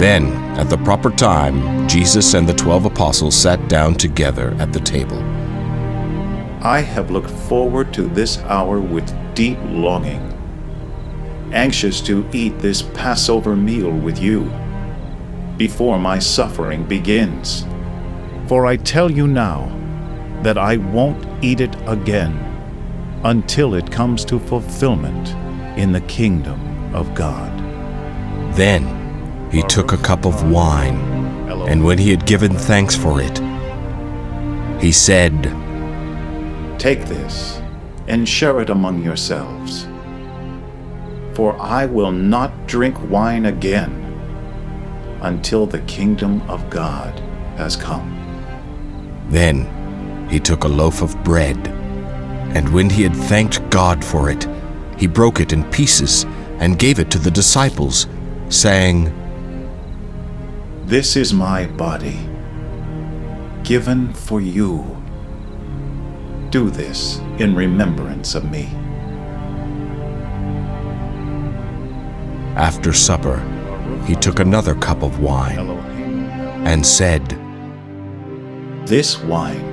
Then, at the proper time, Jesus and the 12 apostles sat down together at the table. I have looked forward to this hour with deep longing, anxious to eat this Passover meal with you before my suffering begins. For I tell you now that I won't eat it again until it comes to fulfillment in the kingdom of God. Then he took a cup of wine, and when he had given thanks for it, he said, "Take this and share it among yourselves. For I will not drink wine again until the kingdom of God has come." Then he took a loaf of bread, and when he had thanked God for it, he broke it in pieces and gave it to the disciples, saying, "This is my body, given for you. Do this in remembrance of me." After supper, he took another cup of wine and said, "This wine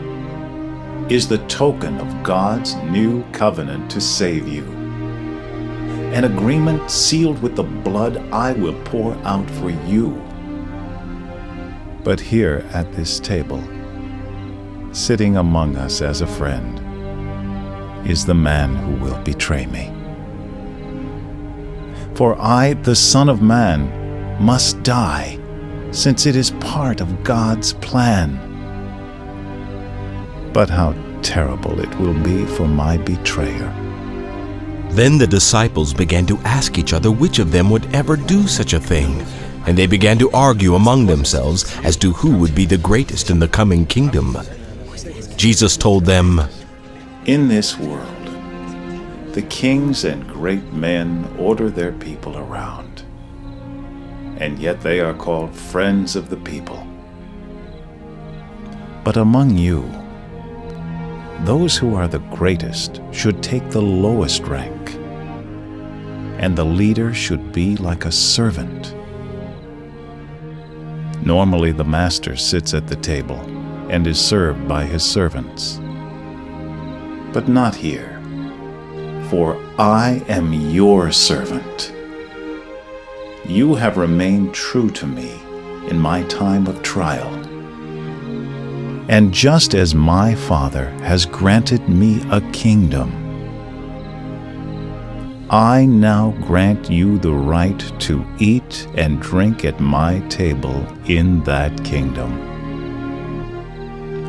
is the token of God's new covenant to save you, an agreement sealed with the blood I will pour out for you." But here at this table, sitting among us as a friend, is the man who will betray me. For I, the Son of Man, must die, since it is part of God's plan. But how terrible it will be for my betrayer. Then the disciples began to ask each other which of them would ever do such a thing, and they began to argue among themselves as to who would be the greatest in the coming kingdom. Jesus told them, In this world, the kings and great men order their people around, and yet they are called friends of the people. But among you, those who are the greatest should take the lowest rank, and the leader should be like a servant. Normally, the master sits at the table and is served by his servants. But not here, for I am your servant. You have remained true to me in my time of trial. And just as my Father has granted me a kingdom, I now grant you the right to eat and drink at my table in that kingdom.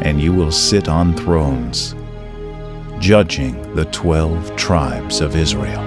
And you will sit on thrones, judging the 12 tribes of Israel.